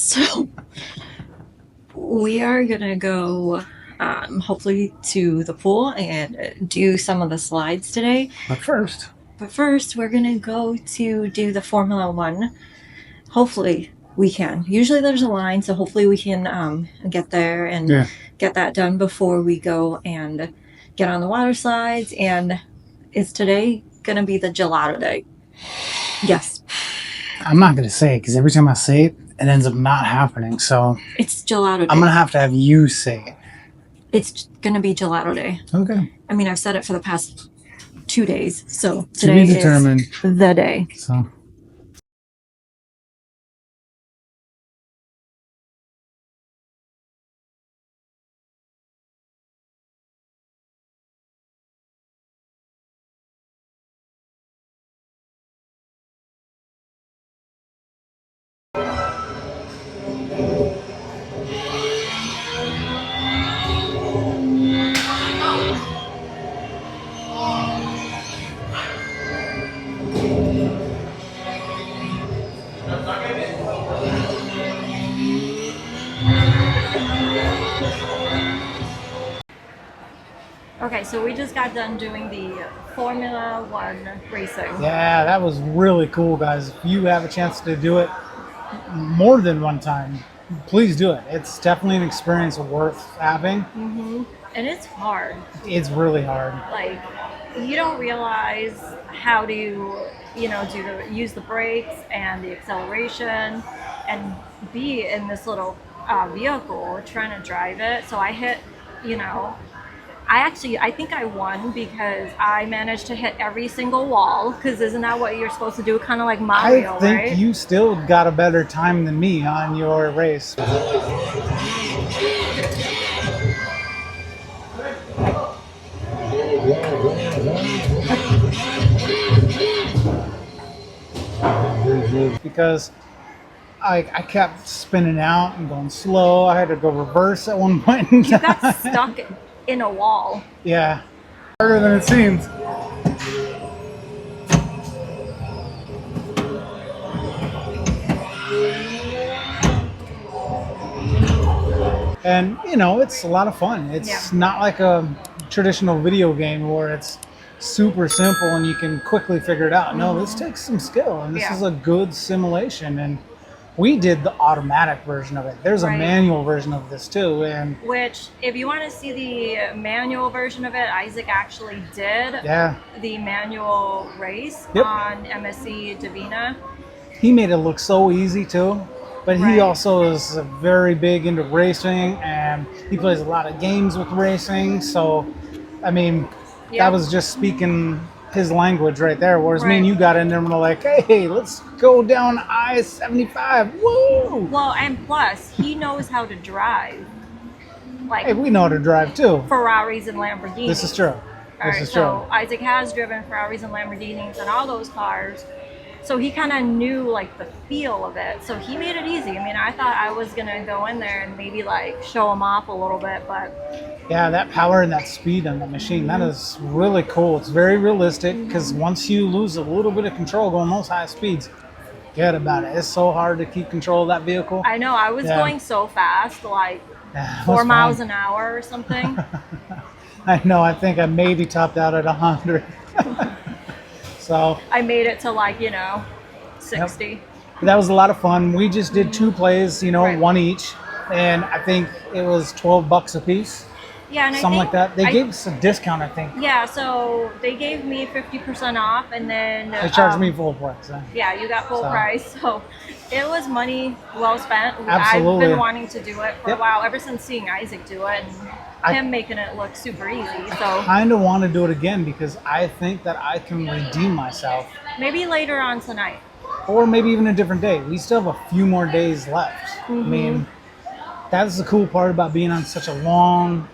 So we are gonna go hopefully to the pool and do some of the slides today. But first, we're gonna go to do the Formula One. Hopefully, we can. Usually, there's a line, so hopefully, we can get there and get that done before we go and get on the water slides. And is today gonna be the gelato day? Yes. I'm not gonna say it because every time I say it, it ends up not happening. So it's gelato day. I'm gonna have to have you say it. It's gonna be gelato day. Okay. I mean, I've said it for the past 2 days, so today is the day. So. Okay, so we just got done doing the Formula One racing. Yeah, that was really cool, guys. If you have a chance to do it more than one time, please do it. It's definitely an experience worth having. Mm-hmm. And it's hard. It's really hard. Like, you don't realize how to, use the brakes and the acceleration and be in this little vehicle trying to drive it. So I hit, I think I won because I managed to hit every single wall. Because isn't that what you're supposed to do? Kind of like Mario, I think right? you still got a better time than me on your race. Because I kept spinning out and going slow. I had to go reverse at one point in time. You got stuck in a wall. Yeah. Harder than it seems. And, it's a lot of fun. It's not like a traditional video game where it's super simple and you can quickly figure it out. No, this takes some skill, and this is a good simulation. And we did the automatic version of it. There's a manual version of this too, and which, if you want to see the manual version of it, Isaac actually did the manual race on MSC Divina. He made it look so easy too. But he also is very big into racing, and he plays a lot of games with racing. So, I mean, that was just speaking his language right there. Whereas me and you got in there and we're like, hey, let's go down I-75. Woo! Well, and plus, he knows how to drive. Like, hey, we know how to drive too. Ferraris and Lamborghinis. This is true. This is true. So Isaac has driven Ferraris and Lamborghinis and all those cars. So he kind of knew like the feel of it. So he made it easy. I mean, I thought I was going to go in there and maybe like show him off a little bit, but yeah, that power and that speed on the machine, that is really cool. It's very realistic because once you lose a little bit of control going those high speeds, forget about it. It's so hard to keep control of that vehicle. I know. I was going so fast, like 4 miles an hour or something. I know. I think I maybe topped out at 100. So I made it to 60. Yep. That was a lot of fun. We just did 2 plays, one each, and I think it was $12 a piece. Yeah, and something like that. They gave us a discount, I think. Yeah, so they gave me 50% off, and then they charged me full price. Yeah, you got full price, so it was money well spent. Absolutely. I've been wanting to do it for a while, ever since seeing Isaac do it and him making it look super easy. So I kind of want to do it again because I think that I can redeem myself. Maybe later on tonight. Or maybe even a different day. We still have a few more days left. Mm-hmm. I mean, that's the cool part about being on such a long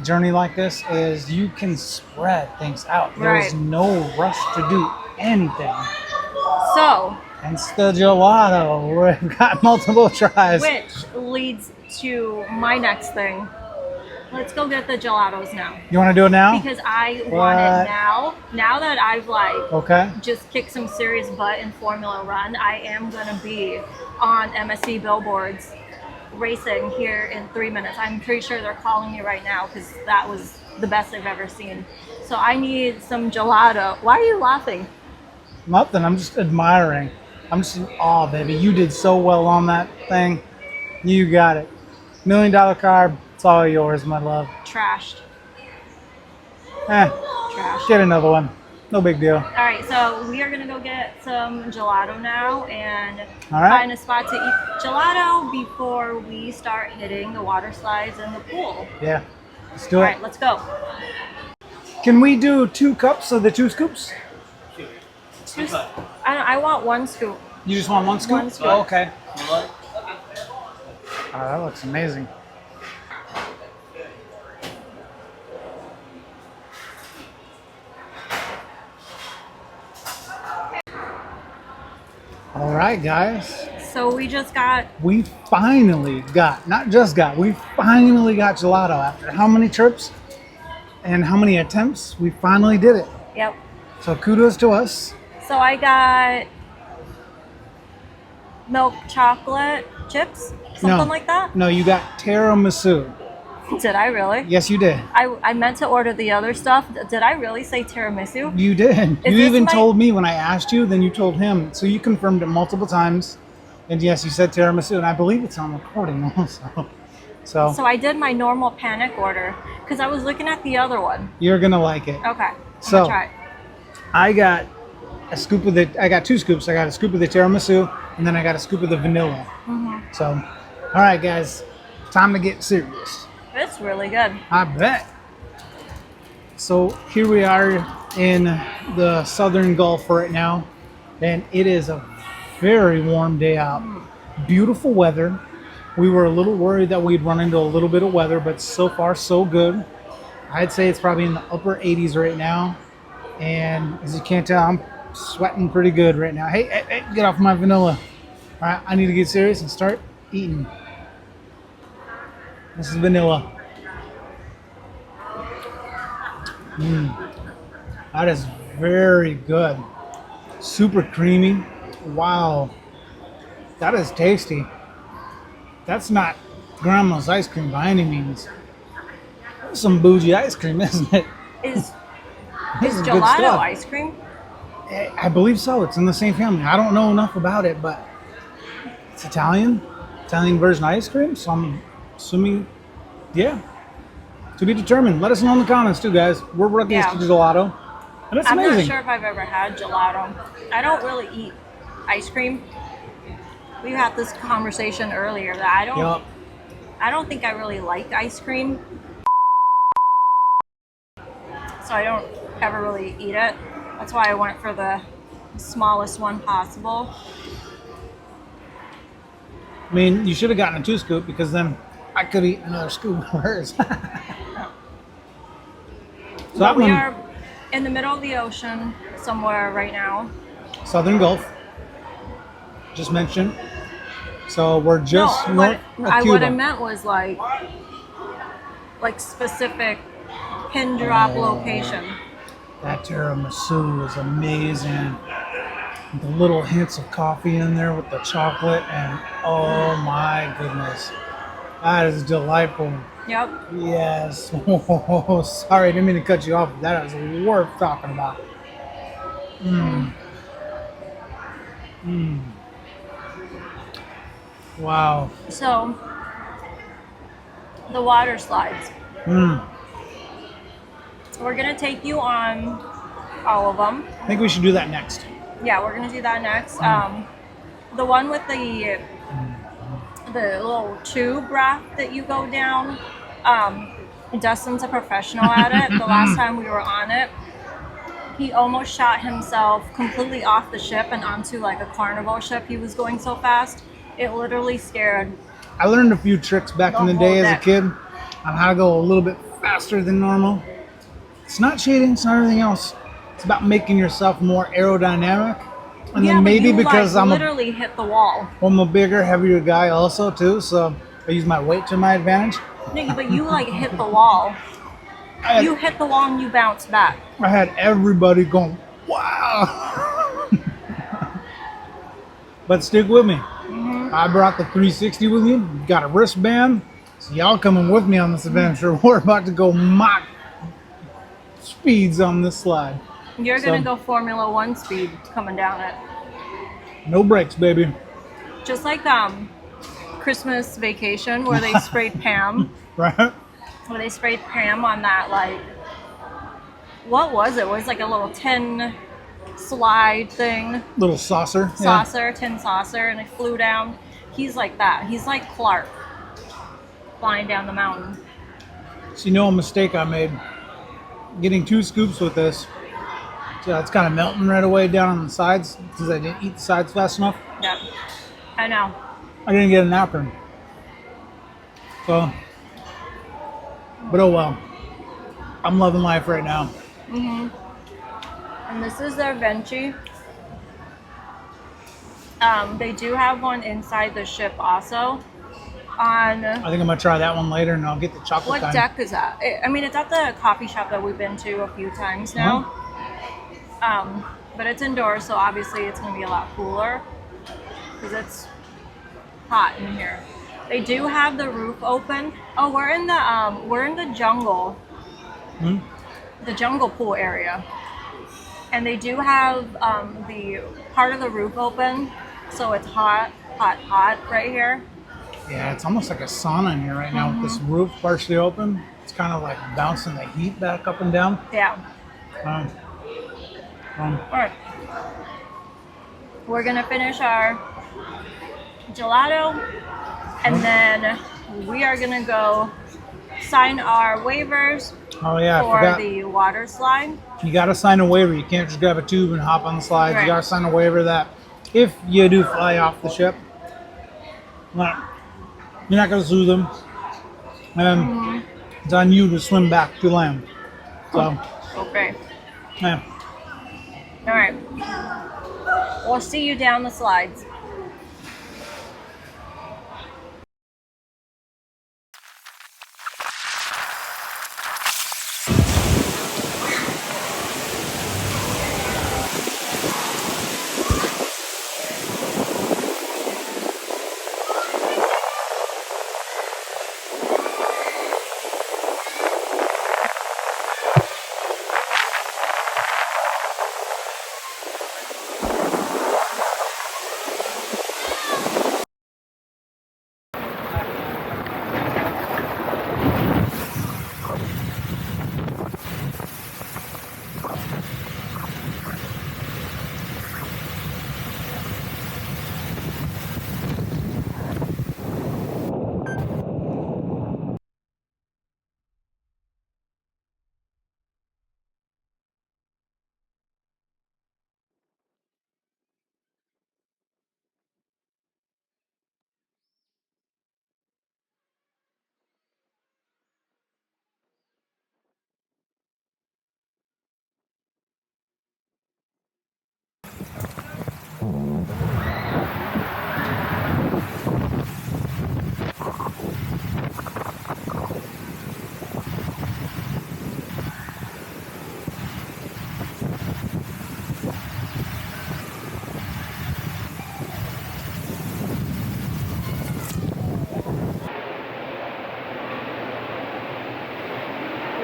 journey like this is you can spread things out. There's no rush to do anything. So, hence the gelato. We've got multiple tries. Which leads to my next thing. Let's go get the gelatos now. You want to do it now? Because I want it now. Now that I've just kicked some serious butt in Formula Run, I am going to be on MSC billboards racing here in 3 minutes. I'm pretty sure they're calling me right now because that was the best I've ever seen. So I need some gelato. Why are you laughing? Nothing. I'm just admiring. I'm just in awe, baby. You did so well on that thing. You got it. $1 million carb. It's all yours, my love. Trashed. Trash. Get another one. No big deal. All right, so we are gonna go get some gelato now and find a spot to eat gelato before we start hitting the water slides and the pool. Yeah, let's do it. All right, let's go. Can we do 2 cups of the 2 scoops? I want 1 scoop. You just want 1 scoop? 1 scoop. Oh, okay. Oh, that looks amazing. All right, guys. So we finally got, not just got, we finally got gelato after how many trips and how many attempts? We finally did it. Yep. So kudos to us. So I got milk chocolate chips, something like that. No, you got tiramisu. Did I really? Yes, you did. I meant to order the other stuff. Did I really say tiramisu? You did. You even told me when I asked you, then you told him. So you confirmed it multiple times. And yes, you said tiramisu, and I believe it's on recording also. So I did my normal panic order because I was looking at the other one. You're gonna like it. Okay. So I'm gonna try. I got a scoop of the. I got 2 scoops. I got a scoop of the tiramisu, and then I got a scoop of the vanilla. So, all right, guys, time to get serious. It's really good. I bet. So here we are in the southern Gulf right now, and it is a very warm day out. Beautiful weather. We were a little worried that we'd run into a little bit of weather, but so far so good. I'd say it's probably in the upper 80s right now, and as you can't tell, I'm sweating pretty good right now. Hey, get off my vanilla. All right, I need to get serious and start eating. This is vanilla. That is very good. Super creamy. Wow. That is tasty. That's not grandma's ice cream by any means. That's some bougie ice cream, isn't it? Is gelato ice cream? I believe so. It's in the same family. I don't know enough about it, but it's Italian version ice cream. So I'm assuming, yeah. To be determined. Let us know in the comments too, guys. We're rookies to gelato, and it's amazing. I'm not sure if I've ever had gelato. I don't really eat ice cream. We had this conversation earlier that I don't think I really like ice cream, so I don't ever really eat it. That's why I went for the smallest one possible. I mean, you should have gotten a 2 scoop because then I could eat another scoop of hers. So we are in the middle of the ocean somewhere right now. Southern Gulf. Just mentioned. So we're just north of Cuba. What I meant was like specific pin drop location. That tiramisu is amazing. The little hints of coffee in there with the chocolate, and oh my goodness. That is delightful. Yep. Yes. Oh, sorry, I didn't mean to cut you off. That is worth talking about. Wow. So, the water slides. We're going to take you on all of them. I think we should do that next. Yeah, we're going to do that next. The one with the little tube raft that you go down, Dustin's a professional at it. The last time we were on it, he almost shot himself completely off the ship and onto like a carnival ship. He was going so fast, it literally scared. I learned a few tricks back in the day as a kid on how to go a little bit faster than normal. It's not cheating, it's not anything else. It's about making yourself more aerodynamic. And then maybe because I'm literally hit the wall. I'm a bigger, heavier guy also too, so I use my weight to my advantage. No, but you like hit the wall. You hit the wall and you bounce back. I had everybody going, wow. But stick with me. I brought the 360 with me. Got a wristband. So y'all coming with me on this adventure. We're about to go mock speeds on this slide. You're gonna go Formula One speed coming down it. No brakes, baby. Just like Christmas Vacation where they sprayed Pam. Right? Where they sprayed Pam on that, like, what was it? It was like a little tin slide thing. Little saucer. Tin saucer, and it flew down. He's like that. He's like Clark flying down the mountain. So you know a mistake I made. Getting 2 scoops with this. So it's kind of melting right away down on the sides because I didn't eat the sides fast enough. Yep. I know. I didn't get a napkin. So, but oh well. I'm loving life right now. And this is their Venti. They do have one inside the ship also. I think I'm gonna try that one later, and I'll get the chocolate. What deck is that? I mean, it's at the coffee shop that we've been to a few times now. But it's indoors, so obviously it's gonna be a lot cooler because it's hot in here. They do have the roof open. Oh, we're in the jungle, the jungle pool area, and they do have the part of the roof open, so it's hot right here. Yeah, it's almost like a sauna in here right now with this roof partially open. It's kind of like bouncing the heat back up and down. Yeah. All right. We're gonna finish our gelato, and then we are gonna go sign our waivers for the water slide. You gotta sign a waiver. You can't just grab a tube and hop on the slides. Right. You gotta sign a waiver that if you do fly off the ship, you're not gonna sue them, and it's on you to swim back to land. So, okay. Yeah. All right. We'll see you down the slides.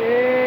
Yeah.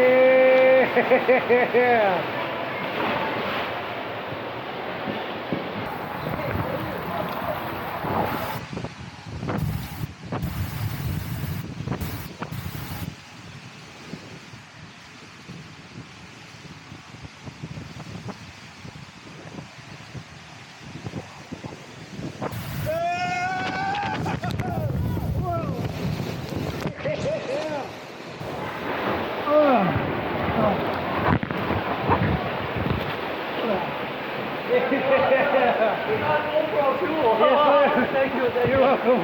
Thank you. You're welcome.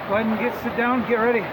Go ahead and sit down, get ready.